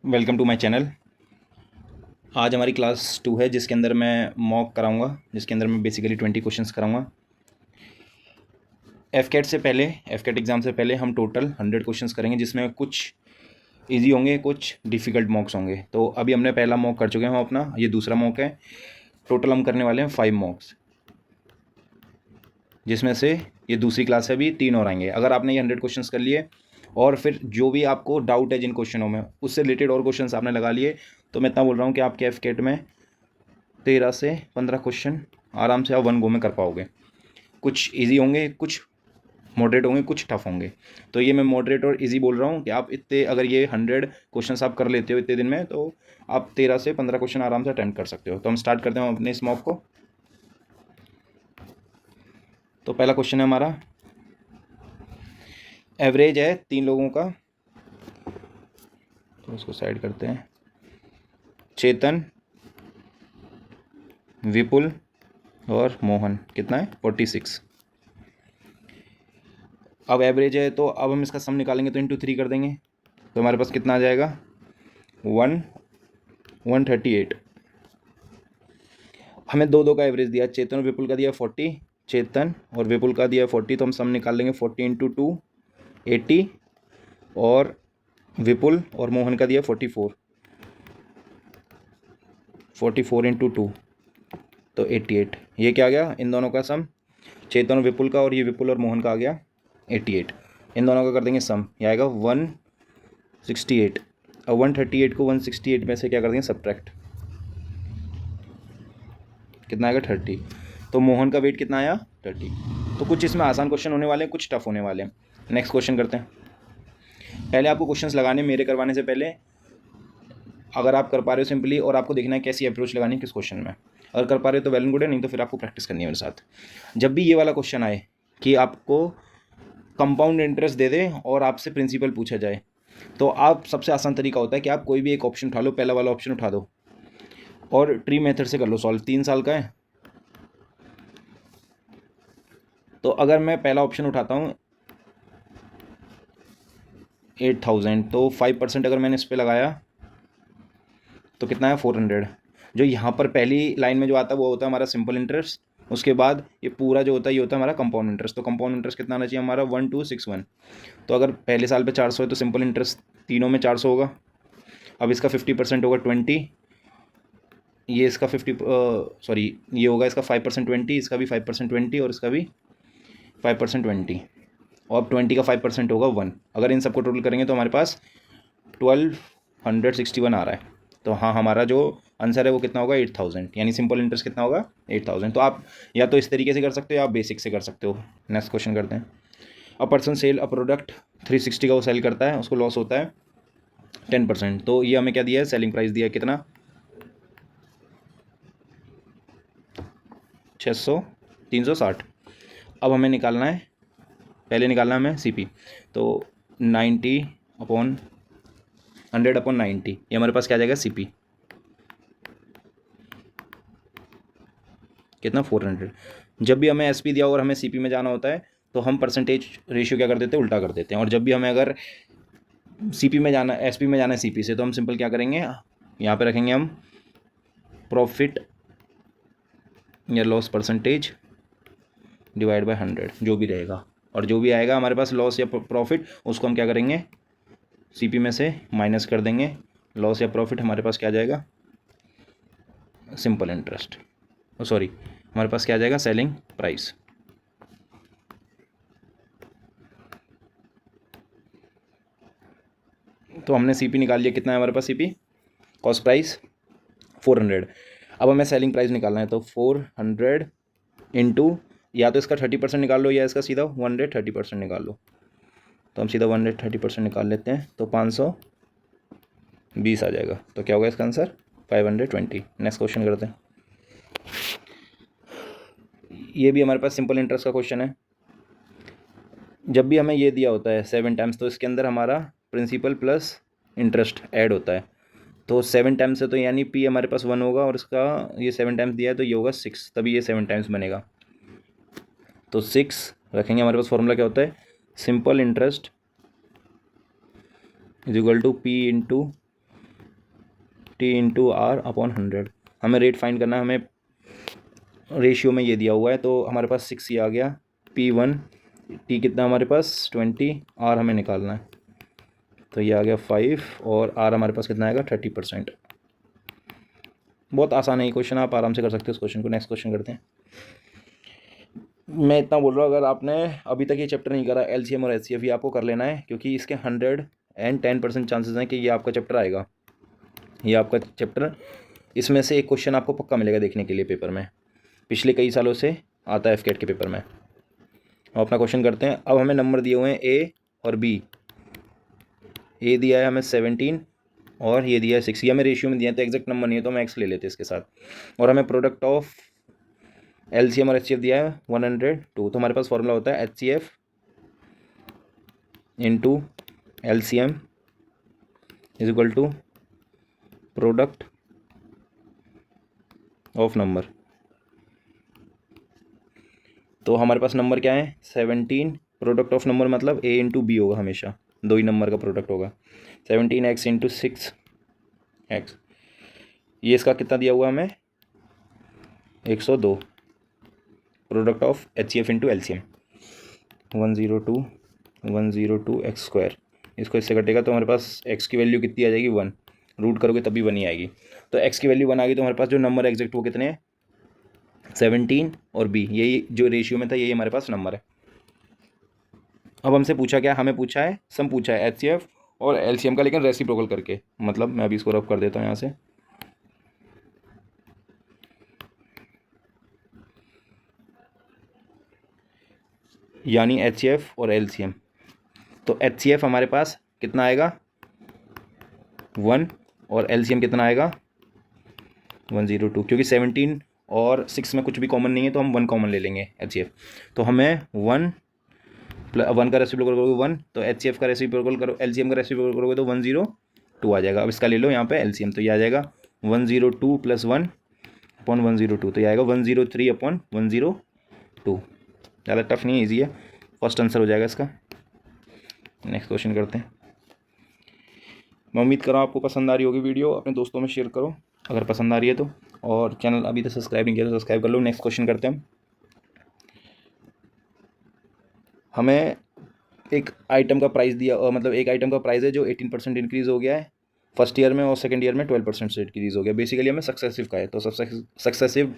Welcome to my channel. आज हमारी class 2 है जिसके अंदर मैं मॉक कराऊंगा, जिसके अंदर मैं बेसिकली 20 क्वेश्चंस कराऊंगा। एफ कैट एग्ज़ाम से पहले हम टोटल 100 क्वेश्चंस करेंगे, जिसमें कुछ इजी होंगे, कुछ डिफ़िकल्ट मॉक्स होंगे। तो अभी हमने पहला मॉक कर चुके हैं हम अपना, ये दूसरा मॉक है। टोटल हम करने वाले हैं 5 मॉक्स, जिसमें से ये दूसरी क्लास है, अभी 3 और आएंगे। अगर आपने ये 100 क्वेश्चंस कर लिए और फिर जो भी आपको डाउट है जिन क्वेश्चनों में, उससे रिलेटेड और क्वेश्चंस आपने लगा लिए, तो मैं इतना बोल रहा हूँ कि आपके एफ में 13 से 15 क्वेश्चन आराम से आप 1 गो में कर पाओगे। कुछ इजी होंगे, कुछ मॉडरेट होंगे, कुछ टफ होंगे। तो ये मैं मॉडरेट और इजी बोल रहा हूँ कि आप इतने, अगर ये 100 क्वेश्चंस आप कर लेते हो इतने दिन में, तो आप 13 से 15 क्वेश्चन आराम से अटेम्प्ट कर सकते हो। तो हम स्टार्ट करते हैं अपने इस मॉक को। तो पहला क्वेश्चन है हमारा, एवरेज है 3 लोगों का, तो उसको साइड करते हैं। चेतन, विपुल और मोहन, कितना है 46। अब एवरेज है तो अब हम इसका सम निकालेंगे, तो इंटू 3 कर देंगे, तो हमारे पास कितना आ जाएगा 138। हमें दो का एवरेज दिया, चेतन और विपुल का दिया 40, चेतन और विपुल का दिया 40, तो हम सम निकाल लेंगे 40 इंटू 2 80, और विपुल और मोहन का दिया 44, 44 इंटू 2 तो 88। ये क्या आ गया इन दोनों का सम, चेतन और विपुल का, और ये विपुल और मोहन का आ गया 88। इन दोनों का कर देंगे सम, ये आएगा 168। अब 138 को 168 में से क्या कर देंगे सब्ट्रैक्ट, कितना आएगा 30। तो मोहन का वेट कितना आया 30। तो कुछ इसमें आसान क्वेश्चन होने वाले हैं, कुछ टफ होने वाले हैं। नेक्स्ट क्वेश्चन करते हैं। पहले आपको क्वेश्चंस लगाने मेरे करवाने से पहले, अगर आप कर पा रहे हो सिंपली, और आपको देखना है कैसी अप्रोच लगानी है किस क्वेश्चन में। अगर कर पा रहे हो तो वेल एंड गुड है, नहीं तो फिर आपको प्रैक्टिस करनी है मेरे साथ। जब भी ये वाला क्वेश्चन आए कि आपको कंपाउंड इंटरेस्ट दे दे और आपसे प्रिंसिपल पूछा जाए, तो आप सबसे आसान तरीका होता है कि आप कोई भी एक ऑप्शन उठा लो, पहला वाला ऑप्शन उठा दो और ट्री मेथड से कर लो सॉल्व। 3 साल का है, तो अगर मैं पहला ऑप्शन उठाता हूँ 8000, तो 5% अगर मैंने इस पर लगाया तो कितना है 400। जो यहाँ पर पहली लाइन में जो आता है वो होता है हमारा सिंपल इंटरेस्ट, उसके बाद ये पूरा जो होता है ये होता है हमारा कंपाउंड इंटरेस्ट। तो कंपाउंड इंटरेस्ट कितना आना चाहिए हमारा 1261। तो अगर पहले साल पे 400 है तो सिंपल इंटरेस्ट तीनों में 400 होगा। अब इसका 50% होगा 20, ये इसका 50 सॉरी ये होगा इसका 5% 20, इसका भी 5% 20, और इसका भी 5% 20, और अब 20 का 5% होगा 1। अगर इन सबको टोटल करेंगे तो हमारे पास 1261 आ रहा है। तो हाँ, हमारा जो आंसर है वो कितना होगा 8000, यानी सिंपल इंटरेस्ट कितना होगा 8000। तो आप या तो इस तरीके से कर सकते हो या आप बेसिक से कर सकते हो। नेक्स्ट क्वेश्चन करते हैं। A person sell a product 360 का वो सेल करता है, उसको लॉस होता है 10%। तो ये हमें क्या दिया है, सेलिंग प्राइस दिया है कितना 600 360। अब हमें निकालना है, पहले निकालना है हमें CP। तो 100/90 ये हमारे पास क्या आ जाएगा CP, कितना 400। जब भी हमें SP दिया और हमें CP में जाना होता है तो हम परसेंटेज रेशियो क्या कर देते हैं, उल्टा कर देते हैं। और जब भी हमें अगर CP में जाना, SP में जाना है CP से, तो हम सिंपल क्या करेंगे, यहाँ पे रखेंगे हम प्रॉफिट या लॉस परसेंटेज डिवाइड बाय 100, जो भी रहेगा। और जो भी आएगा हमारे पास लॉस या प्रॉफिट, उसको हम क्या करेंगे CP में से माइनस कर देंगे। लॉस या प्रॉफिट हमारे पास क्या आ जाएगा सिंपल इंटरेस्ट, सॉरी हमारे पास क्या आ जाएगा सेलिंग प्राइस। तो हमने CP निकाल लिया, कितना है हमारे पास CP, कॉस्ट प्राइस 400। अब हमें सेलिंग प्राइस निकालना है, तो 400 इंटू, या तो इसका 30% निकाल लो या इसका सीधा 130% निकाल लो। तो हम सीधा 130% निकाल लेते हैं, तो 520 आ जाएगा। तो क्या होगा इसका आंसर 520। नेक्स्ट क्वेश्चन करते हैं। ये भी हमारे पास सिंपल इंटरेस्ट का क्वेश्चन है। जब भी हमें ये दिया होता है 7 टाइम्स, तो इसके अंदर हमारा प्रिंसिपल प्लस इंटरेस्ट ऐड होता है। तो 7 टाइम्स है तो यानी P हमारे पास 1 होगा, और इसका ये 7 टाइम्स दिया है तो ये होगा 6, तभी ये 7 टाइम्स बनेगा। तो 6 रखेंगे। हमारे पास फॉर्मूला क्या होता है, simple interest is equal to P into T into R upon 100। हमें रेट फाइंड करना है, हमें रेशियो में ये दिया हुआ है, तो हमारे पास 6 ये आ गया। P1 T कितना हमारे पास 20, R हमें निकालना है, तो ये आ गया 5 और R हमारे पास कितना आएगा 30%। बहुत आसान है ये क्वेश्चन, आप आराम से कर सकते हो इस क्वेश्चन को। नेक्स्ट क्वेश्चन करते हैं। मैं इतना बोल रहा हूँ, अगर आपने अभी तक ये चैप्टर नहीं करा LCM और HCF, ये आपको कर लेना है, क्योंकि इसके 110% चांसेस हैं कि ये आपका चैप्टर आएगा। ये आपका चैप्टर, इसमें से एक क्वेश्चन आपको पक्का मिलेगा देखने के लिए पेपर में, पिछले कई सालों से आता है FCAT के पेपर में। हम अपना क्वेश्चन करते हैं। अब हमें नंबर दिए हुए हैं A और B। A दिया है हमें 17 और ये दिया है 6। ये हमें रेशियो में दिया है, तो एग्जैक्ट नंबर नहीं है तो हम X ले लेते हैं इसके साथ। और हमें प्रोडक्ट ऑफ LCM और HCF दिया है 102। तो हमारे पास फॉर्मूला होता है HCF into LCM is equal to product of number. तो हमारे पास नंबर क्या है 17, प्रोडक्ट ऑफ नंबर मतलब A इंटू B होगा, हमेशा दो ही नंबर का प्रोडक्ट होगा। 17x इंटू 6x, ये इसका कितना दिया हुआ हमें 102। Product of HCF into LCM 102 x square, इसको इससे कटेगा तो हमारे पास x की वैल्यू कितनी आ जाएगी 1। रूट करोगे तभी 1 ही आएगी, तो x की वैल्यू 1 आ गई। तो हमारे पास जो नंबर एग्जैक्ट वो कितने हैं 17 और B, यही जो रेशियो में था यही हमारे पास नंबर है। अब हमसे पूछा क्या, हमें पूछा है सम पूछा है HCF और LCM का, लेकिन रेसिप्रोकल करके। मतलब मैं अभी इसको रफ कर देता हूँ यहाँ से। यानी HCF और LCM, तो HCF हमारे पास कितना आएगा 1 और LCM कितना आएगा 102। क्योंकि 17 और 6 में कुछ भी कॉमन नहीं है तो हम 1 कॉमन ले लेंगे HCF। तो हमें 1 का रेसिप्रोकल करोगे 1, तो HCF का रेसिप्रोकल करो, LCM का रेसिप्रोकल करोगे तो 102 आ जाएगा। अब इसका ले लो यहाँ पे LCM, तो ये आ जाएगा 102 + 1 अपॉन 102, तो ये आएगा 103 अपॉन 102। ज़्यादा टफ नहीं है, ईजी है, फर्स्ट आंसर हो जाएगा इसका। नेक्स्ट क्वेश्चन करते हैं। मैं उम्मीद कर रहा हूँ आपको पसंद आ रही होगी वीडियो, अपने दोस्तों में शेयर करो अगर पसंद आ रही है तो, और चैनल अभी तक सब्सक्राइब नहीं किया तो सब्सक्राइब कर लो। नेक्स्ट क्वेश्चन करते हैं। हमें एक आइटम का प्राइस दिया, मतलब एक आइटम का प्राइस है जो 18% इंक्रीज़ हो गया है फर्स्ट ईयर में, और सेकंड ईयर में 12% से इंक्रीज़ हो गया। बेसिकली हमें सक्सेसिव का है, तो सक्सेसिव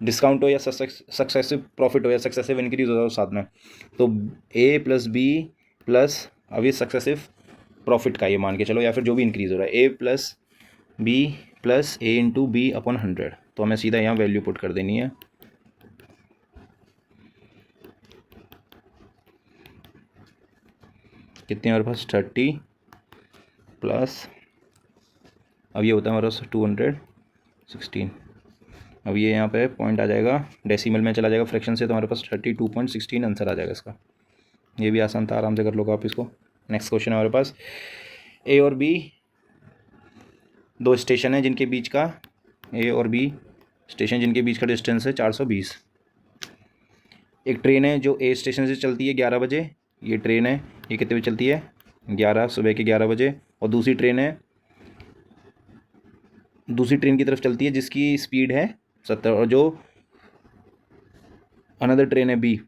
डिस्काउंट हो या सक्सेसिव प्रॉफिट हो या सक्सेसिव इंक्रीज़ हो साथ में, तो A + B प्लस, अब ये सक्सेसिव प्रॉफिट का ये मान के चलो, या फिर जो भी इंक्रीज़ हो रहा है A + B + A into B upon 100। तो हमें सीधा यहाँ वैल्यू पुट कर देनी है। कितने हमारे पास 30 प्लस, अब ये होता है हमारे पास 216। अब ये यहाँ पे पॉइंट आ जाएगा, डेसिमल में चला जाएगा फ्रैक्शन से, तो हमारे पास 32.16 आंसर आ जाएगा इसका। ये भी आसान था, आराम से कर लोगे आप इसको। नेक्स्ट क्वेश्चन है हमारे पास। A और B दो स्टेशन है जिनके बीच का, A और B स्टेशन जिनके बीच का डिस्टेंस है 420। एक ट्रेन है जो A स्टेशन से चलती है 11 बजे, ये ट्रेन है, ये कितने बजे चलती है 11 सुबह के 11 बजे, और दूसरी ट्रेन है, दूसरी ट्रेन की तरफ चलती है जिसकी स्पीड है 70, और जो अनदर ट्रेन है B,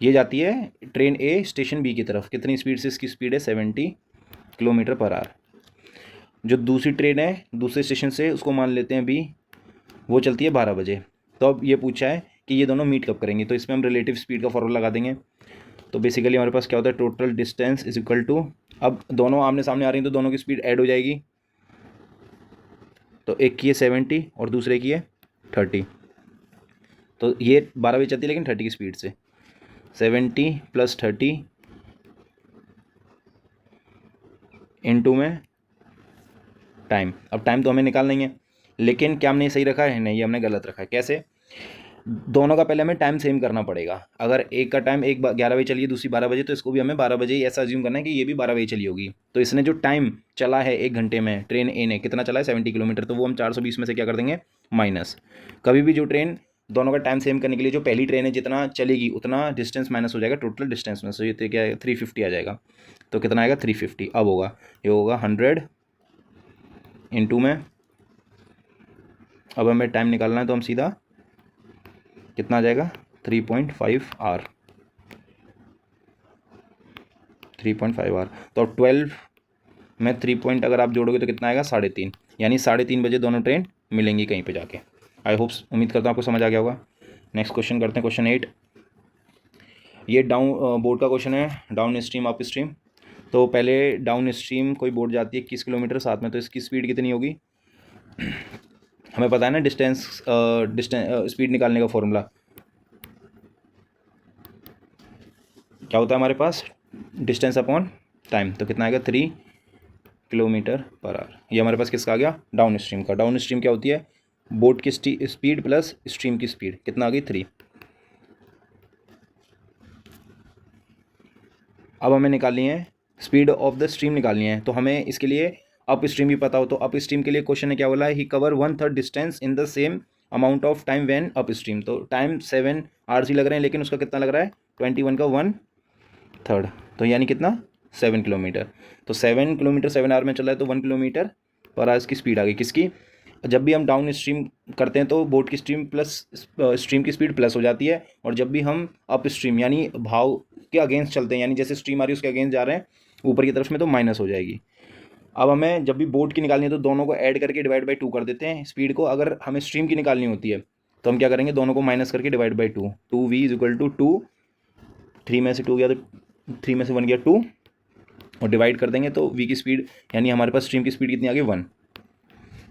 ये जाती है ट्रेन A स्टेशन B की तरफ, कितनी स्पीड से, इसकी स्पीड है 70 km/h। जो दूसरी ट्रेन है दूसरे स्टेशन से, उसको मान लेते हैं B, वो चलती है 12 बजे। तो अब ये पूछा है कि ये दोनों मीट कब करेंगे, तो इसमें हम रिलेटिव स्पीड का फॉर्मूला लगा देंगे। तो बेसिकली हमारे पास क्या होता है, total distance is equal to, अब दोनों आमने सामने आ रही हैं तो दोनों की स्पीड ऐड हो जाएगी, तो एक की है 70 और दूसरे की है 30, तो ये 12 बजे चलती है लेकिन 30 की स्पीड से, 70 + 30 इंटू में टाइम। अब टाइम तो हमें निकालना ही है, लेकिन क्या हमने सही रखा है, नहीं, ये हमने गलत रखा है। कैसे, दोनों का पहले हमें टाइम सेम करना पड़ेगा। अगर एक का टाइम 11 बजे चलिए, दूसरी 12 बजे, तो इसको भी हमें 12 बजे ही ऐसा अज्यूम करना है कि ये भी 12 बजे चली होगी। तो इसने जो टाइम चला है 1 घंटे में, ट्रेन ए ने कितना चला है 70 किलोमीटर, तो वो हम 420 में से क्या कर देंगे माइनस। कभी भी जो ट्रेन, दोनों का टाइम सेम करने के लिए जो पहली ट्रेन है जितना चलेगी उतना डिस्टेंस माइनस हो जाएगा टोटल डिस्टेंस में, सो ये क्या 350 आ जाएगा। तो कितना आएगा 350। अब होगा ये होगा 100 इंटू में, अब हमें टाइम निकालना है तो हम सीधा कितना आ जाएगा 3.5 आर, 3.5 आर। तो अब 12 में 3 पॉइंट अगर आप जोड़ोगे तो कितना आएगा 3.5, यानी 3.5 बजे दोनों ट्रेन मिलेंगी कहीं पे जाके। आई होप्स, उम्मीद करता हूँ आपको समझ आ गया होगा। नेक्स्ट क्वेश्चन करते हैं, क्वेश्चन 8। ये डाउन बोर्ड का क्वेश्चन है, डाउन स्ट्रीम अप स्ट्रीम। तो पहले डाउन स्ट्रीम कोई बोर्ड जाती है 21 किलोमीटर साथ में, तो इसकी स्पीड कितनी होगी हमें पता है ना, डिस्टेंस स्पीड निकालने का फॉर्मूला क्या होता है हमारे पास, डिस्टेंस अपॉन टाइम। तो कितना आएगा 3 किलोमीटर पर आवर। ये हमारे पास किसका आ गया, डाउन स्ट्रीम का। डाउन स्ट्रीम क्या होती है, बोट की स्पीड प्लस स्ट्रीम की स्पीड, कितना आ गई 3। अब हमें निकालनी है स्पीड ऑफ द स्ट्रीम निकालनी है, तो हमें इसके लिए अप स्ट्रीम भी पता हो। तो अप स्ट्रीम के लिए क्वेश्चन ने क्या बोला है, ही cover 1/3 distance in the same amount of time when upstream. तो टाइम 7 आर लग रहे हैं, लेकिन उसका कितना लग रहा है 21 का 1/3, तो यानी कितना 7 किलोमीटर। तो 7 किलोमीटर 7 आवर में चल रहा है, तो 1 किलोमीटर पर आवर की स्पीड आ गई किसकी। जब भी हम डाउन स्ट्रीम करते हैं तो बोट की स्ट्रीम प्लस स्ट्रीम की स्पीड प्लस हो जाती है, और जब भी हम अप स्ट्रीम यानी भाव के अगेंस्ट चलते हैं, यानी जैसे स्ट्रीम आ रही है उसके अगेंस्ट जा रहे हैं ऊपर की तरफ में, तो माइनस हो जाएगी। अब हमें जब भी बोट की निकालनी है तो दोनों को ऐड करके डिवाइड बाई 2 कर देते हैं स्पीड को। अगर हमें स्ट्रीम की निकालनी होती है तो हम क्या करेंगे, दोनों को माइनस करके divide by 2, 2v is equal to 2, 3 में से 2 गया तो 3 में से 1 गया 2, और डिवाइड कर देंगे तो v की स्पीड यानी हमारे पास स्ट्रीम की स्पीड कितनी आ गई 1।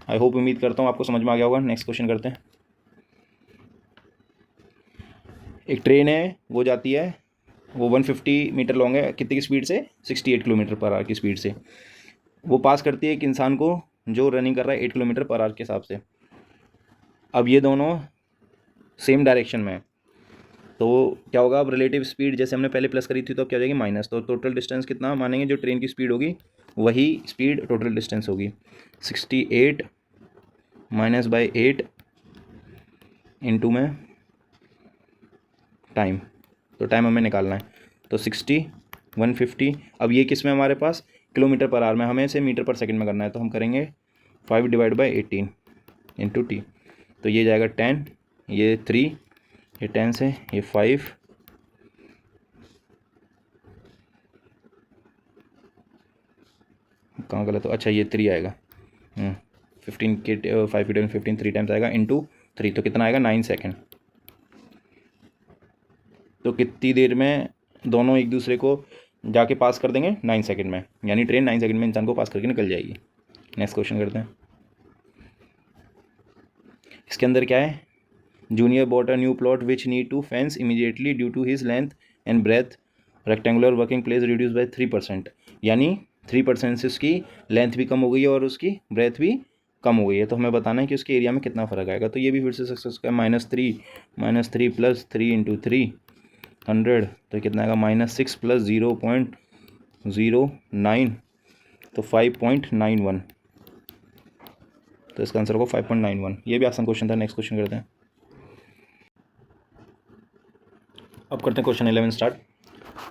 आई होप, उम्मीद करता हूँ आपको समझ में आ गया होगा। नेक्स्ट क्वेश्चन करते हैं। एक ट्रेन है, वो जाती है, वो 150 मीटर लॉन्ग है, कितनी की स्पीड से 68 किलोमीटर पर आवर की स्पीड से। वो पास करती है एक इंसान को जो रनिंग कर रहा है 8 किलोमीटर पर आवर के हिसाब से। अब ये दोनों सेम डायरेक्शन में है, तो क्या होगा, अब रिलेटिव स्पीड जैसे हमने पहले प्लस करी थी तो अब क्या हो जाएगी माइनस। तो टोटल डिस्टेंस कितना मानेंगे, जो ट्रेन की स्पीड होगी वही स्पीड टोटल डिस्टेंस होगी, 68 माइनस बाई 8 इंटू में टाइम। तो टाइम हमें निकालना है, तो 60 150। अब ये किस में हमारे पास किलोमीटर पर आवर में, हमें इसे मीटर पर सेकंड में करना है, तो हम करेंगे 5 डिवाइड बाई 18 इंटू टी। तो ये जाएगा 10, ये 3, ये 10 से ये 5, कहाँ गलत हो, अच्छा ये 3 आएगा, 15 के 5 के 15 3 टाइम्स आएगा इंटू 3, तो कितना आएगा 9 सेकेंड। तो कितनी देर में दोनों एक दूसरे को जाके पास कर देंगे 9 सेकंड में, यानी ट्रेन 9 सेकंड में इंसान को पास करके निकल जाएगी। नेक्स्ट क्वेश्चन करते हैं। इसके अंदर क्या है, junior bought a new plot which need to fence immediately due to his length and breadth rectangular working place reduce by 3%, यानी 3% से उसकी लेंथ भी कम हो गई है और उसकी ब्रेथ भी कम हो गई है। तो हमें बताना है कि उसके एरिया में कितना फ़र्क आएगा। तो ये भी फिर से सक्सेस का -3 प्लस 3 इंटू 3 100, तो कितना आएगा -6 प्लस 0.09, तो 5.91। तो इसका आंसर होगा 5.91। ये भी आसान क्वेश्चन था। नेक्स्ट क्वेश्चन करते हैं। अब करते हैं क्वेश्चन 11 स्टार्ट।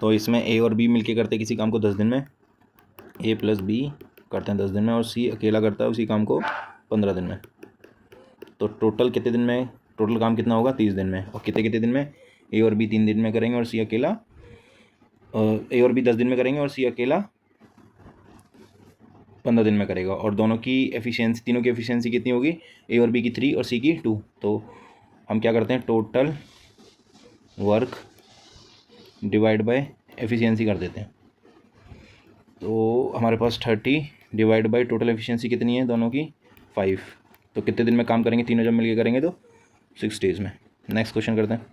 तो इसमें ए और बी मिलके करते हैं किसी काम को 10 दिन में, ए प्लस बी करते हैं 10 दिन में, और सी अकेला करता है उसी काम को 15 दिन में। तो टोटल कितने दिन में, टोटल काम कितना होगा 30 दिन में। और कितने कितने दिन में, ए और बी 3 दिन में करेंगे और सी अकेला, ए और बी 10 दिन में करेंगे और सी अकेला 15 दिन में करेगा। और दोनों की एफिशिएंसी, तीनों की एफिशिएंसी कितनी होगी, ए और बी की 3 और सी की 2। तो हम क्या करते हैं, total work divide by efficiency कर देते हैं। तो हमारे पास 30 डिवाइड बाय टोटल एफिशिएंसी कितनी है दोनों की 5। तो कितने दिन में काम करेंगे, तीनों जब मिलके करेंगे तो 6 डेज़ में। नेक्स्ट क्वेश्चन करते हैं।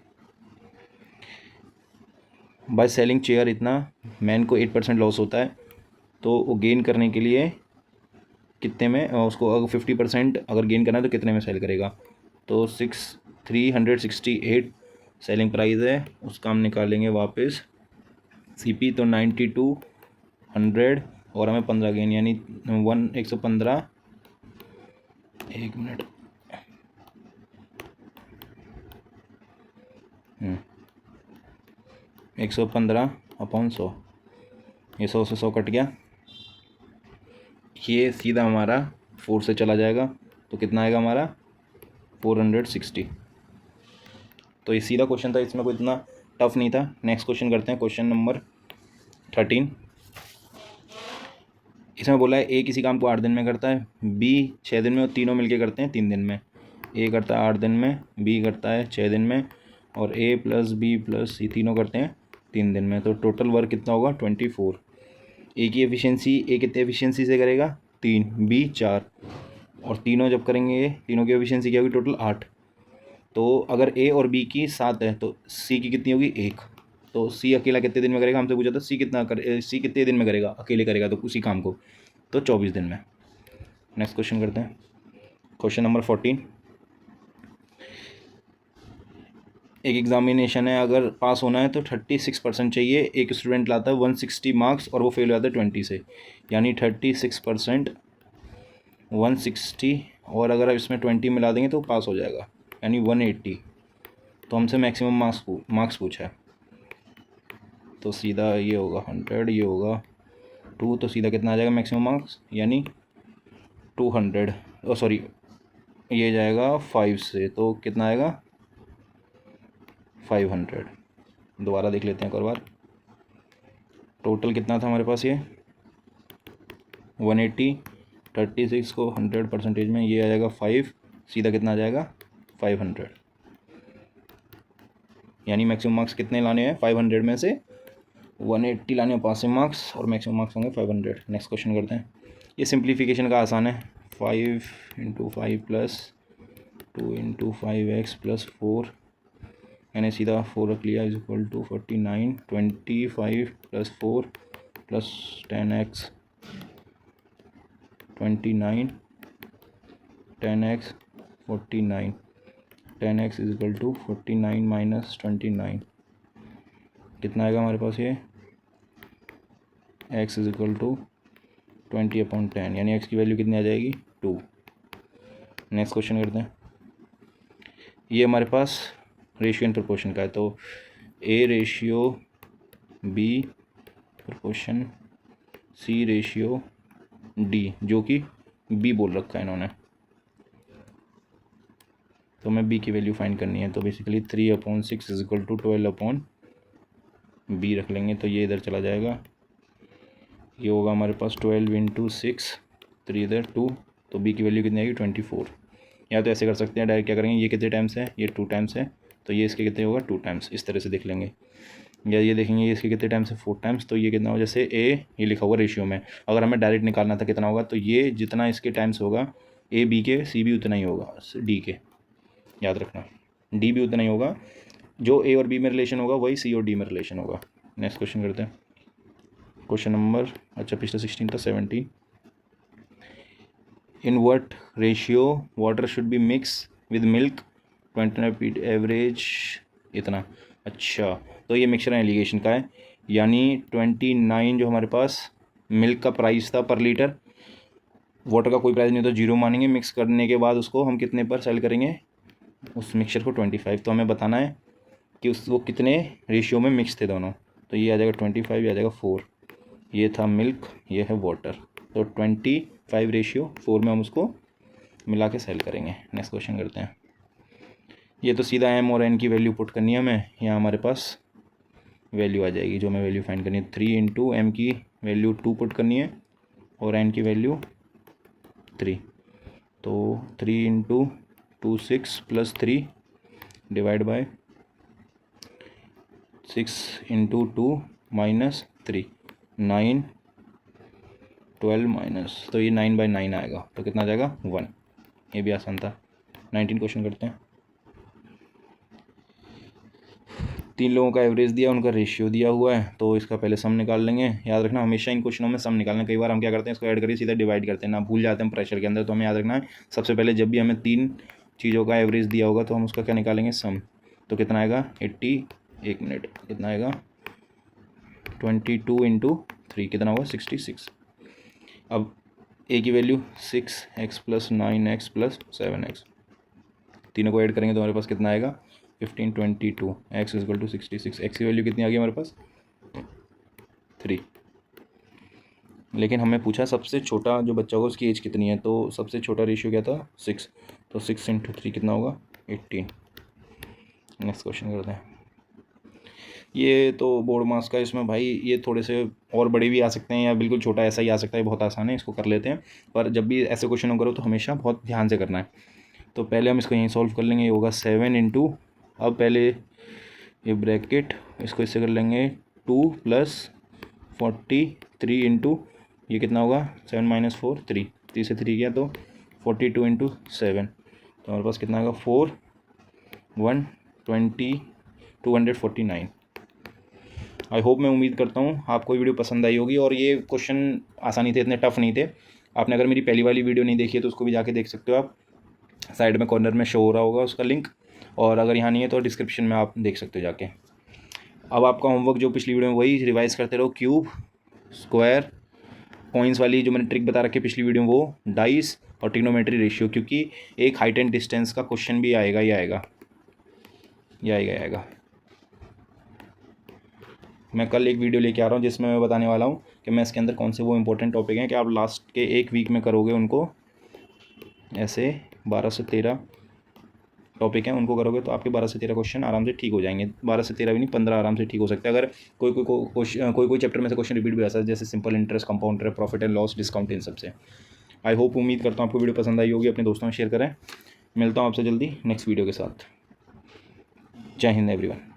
बाय सेलिंग चेयर इतना मैन को 8% लॉस होता है, तो वो गेन करने के लिए कितने में, उसको अगर 50% अगर गेन करना है तो कितने में सेल करेगा। तो 368 सेलिंग प्राइस है, उसका हम निकालेंगे वापस सीपी, तो 9200 और हमें 15 गेन यानी 115, एक मिनट 115 अपॉन 100, ये 100 से 100 कट गया, ये सीधा हमारा 4 से चला जाएगा, तो कितना आएगा हमारा 460। तो ये सीधा क्वेश्चन था, इसमें कोई इतना टफ नहीं था। नेक्स्ट क्वेश्चन करते हैं, क्वेश्चन नंबर 13। इसमें बोला है ए किसी काम को 8 दिन में करता है, बी 6 दिन में, और तीनों मिलके करते हैं 3 दिन में। ए करता है 8 दिन में, बी करता है 6 दिन में, और ए प्लस बी प्लस सी तीनों करते हैं 3 दिन में। तो टोटल वर्क कितना होगा 24। ए की एफिशिएंसी, ए कितने एफिशिएंसी से करेगा 3, बी 4, और तीनों जब करेंगे तीनों की एफिशिएंसी क्या होगी टोटल 8। तो अगर ए और बी की 7 है तो सी की कितनी होगी 1। तो सी अकेला कितने दिन में करेगा, हमसे पूछा था सी कितने दिन में करेगा, अकेले करेगा तो उसी काम को, तो 24 दिन में। नेक्स्ट क्वेश्चन करते हैं, क्वेश्चन नंबर 14। एक एग्जामिनेशन है, अगर पास होना है तो 36% चाहिए। एक स्टूडेंट लाता है 160 मार्क्स और वो फेल हो जाता है 20 से, यानी 36% 160, और अगर इसमें 20 मिला देंगे तो पास हो जाएगा, यानी 180। तो हमसे मैक्सिमम मार्क्स पूछा है, तो सीधा ये होगा 100, ये होगा 2, तो सीधा कितना आ जाएगा मैक्सिमम मार्क्स, यानी 200, सॉरी ये जाएगा 5 से, तो कितना आएगा 500। दोबारा देख लेते हैं एक और बार, टोटल कितना था हमारे पास, ये 180, 36 को 100% में, ये आ जाएगा 5, सीधा कितना आ जाएगा 500। यानी मैक्सिमम मार्क्स कितने लाने हैं 500 में से 180 लाने हैं पासिंग मार्क्स, और मैक्सिमम मार्क्स होंगे 500। नेक्स्ट क्वेश्चन करते हैं, ये सिंप्लीफिकेशन का आसान है। 5 × 5 प्लस 2 × 5x प्लस 4, मैंने सीधा 4 रख लिया, is equal to 49, 25 plus 4 plus 10x, 29 10x 49, 10x is equal to 49 minus 29, कितना आएगा हमारे पास, ये x इज इक्वल टू 20/10, यानी x की वैल्यू कितनी आ जाएगी 2। नेक्स्ट क्वेश्चन करते हैं, ये हमारे पास रेशियो एंड प्रोपोर्शन का है, तो a ratio b proportion c ratio d, जो कि b बोल रखा है इन्होंने, तो हमें b की वैल्यू फाइंड करनी है। तो basically 3/6 is equal to 12/b रख लेंगे, तो ये इधर चला जाएगा, ये होगा हमारे पास 12 × 6, 3 इधर 2, तो b की वैल्यू कितनी आएगी 24। या तो ऐसे कर सकते हैं डायरेक्ट, क्या करेंगे, ये कितने टाइम्स है, ये 2 टाइम्स है, तो ये इसके कितने होगा 2 टाइम्स, इस तरह से देख लेंगे। या ये देखेंगे ये इसके कितने टाइम्स है 4 टाइम्स, तो ये कितना होगा, जैसे ये लिखा हुआ रेशियो में, अगर हमें डायरेक्ट निकालना था कितना होगा, तो ये जितना इसके टाइम्स होगा a b के c भी उतना ही होगा d के, याद रखना d भी उतना ही होगा, जो a और b में रिलेशन होगा वही c और d में रिलेशन होगा। नेक्स्ट क्वेश्चन करते हैं, क्वेश्चन नंबर, अच्छा पिछला 16 था, 17। In what ratio water should be mix with milk 29 average इतना। अच्छा, तो ये मिक्सचर एलिगेशन का है, यानी 29 जो हमारे पास मिल्क का प्राइस था पर लीटर, वाटर का कोई प्राइस नहीं, तो 0 मानेंगे। मिक्स करने के बाद उसको हम कितने पर सेल करेंगे, उस मिक्सचर को 25। तो हमें बताना है कि वो कितने रेशियो में मिक्स थे दोनों, तो ये आ जाएगा 25, ये आ जाएगा 4, ये था मिल्क, ये है वाटर, तो 25/4 में हम उसको मिला के सेल करेंगे। नेक्स्ट क्वेश्चन करते हैं, ये तो सीधा m और n की वैल्यू पुट करनी है हमें, यहाँ हमारे पास वैल्यू आ जाएगी, जो हमें वैल्यू फाइंड करनी है 3 × m की वैल्यू 2 पुट करनी है और n की वैल्यू 3, तो 3 × 2 6 plus 3 divide by 6 × 2 minus 3 9 12 minus, तो ये 9/9 आएगा, तो कितना आ जाएगा 1। ये भी आसान था। 19 क्वेश्चन करते हैं, 3 लोगों का एवरेज दिया, उनका रेशियो दिया हुआ है, तो इसका पहले सम निकाल लेंगे। याद रखना हमेशा इन क्वेश्चनों में सम निकालना, कई बार हम क्या करते हैं इसको ऐड करके सीधा डिवाइड करते हैं, ना भूल जाते हैं प्रेशर के अंदर। तो हमें याद रखना है सबसे पहले जब भी हमें 3 चीज़ों का एवरेज दिया होगा तो हम उसका क्या निकालेंगे सम, तो कितना आएगा 80, एक मिनट कितना आएगा 22 × 3 कितना होगा 66। अब a की वैल्यू 6x + 9x + 7x, तीनों को ऐड करेंगे तो हमारे पास कितना आएगा 15 22, x is equal to 66। x की वैल्यू कितनी आ गई हमारे पास 3, लेकिन हमें पूछा सबसे छोटा जो बच्चा होगा उसकी एज कितनी है, तो सबसे छोटा रेशियो क्या था 6, तो 6 × 3 कितना होगा 18। नेक्स्ट क्वेश्चन करते हैं। ये तो बोर्ड मार्क्स का, इसमें भाई ये थोड़े से और बड़े भी आ सकते हैं या बिल्कुल छोटा ऐसा ही आ सकता है, बहुत आसान है, इसको कर लेते हैं। पर जब भी ऐसे क्वेश्चन करो तो हमेशा बहुत ध्यान से करना है। तो पहले हम इसको यहीं सॉल्व कर लेंगे, ये होगा 7 × अब पहले ये ब्रैकेट इसको इससे कर लेंगे 2 + 43 × ये कितना होगा 7 - 4 3, 3 से 3 गया तो 42 × 7, तो हमारे पास कितना आएगा 4 120 249। आई होप, मैं उम्मीद करता हूँ आपको वीडियो पसंद आई होगी। और ये क्वेश्चन आसानी थे, इतने टफ नहीं थे। आपने अगर मेरी पहली वाली वीडियो नहीं देखी है तो उसको भी जाके देख सकते हो आप, साइड में कॉर्नर में शो हो रहा होगा उसका लिंक, और अगर यहाँ नहीं है तो डिस्क्रिप्शन में आप देख सकते हो जाके। अब आपका होमवर्क जो पिछली वीडियो में वही रिवाइज़ करते रहो, क्यूब, स्क्वायर, कॉइन्स वाली जो मैंने ट्रिक बता रखी है पिछली वीडियो में वो, डाइस और ट्रिग्नोमेट्री रेशियो, क्योंकि एक हाइट एंड डिस्टेंस का क्वेश्चन भी आएगा ही आएगा, ये आएगा। मैं कल एक वीडियो लेके आ रहा हूँ जिसमें मैं बताने वाला हूँ कि मैं इसके अंदर कौन से वो इंपॉर्टेंट टॉपिक हैं कि आप लास्ट के एक वीक में करोगे उनको, ऐसे 12 से 13 टॉपिक हैं उनको करोगे तो आपके 12 से 13 क्वेश्चन आराम से ठीक हो जाएंगे। 12 से 13 भी नहीं, 15 आराम से ठीक हो सकते हैं। अगर कोई चैप्टर में से क्वेश्चन रिपीट भी आ सकता है, जैसे simple interest, compound interest, profit and loss, discount, इन सबसे। आई होप, उम्मीद करता हूँ आपको वीडियो पसंद आई होगी, अपने दोस्तों में शेयर करें। मिलता हूँ आपसे जल्दी नेक्स्ट वीडियो के साथ। जय हिंद एवरीवन।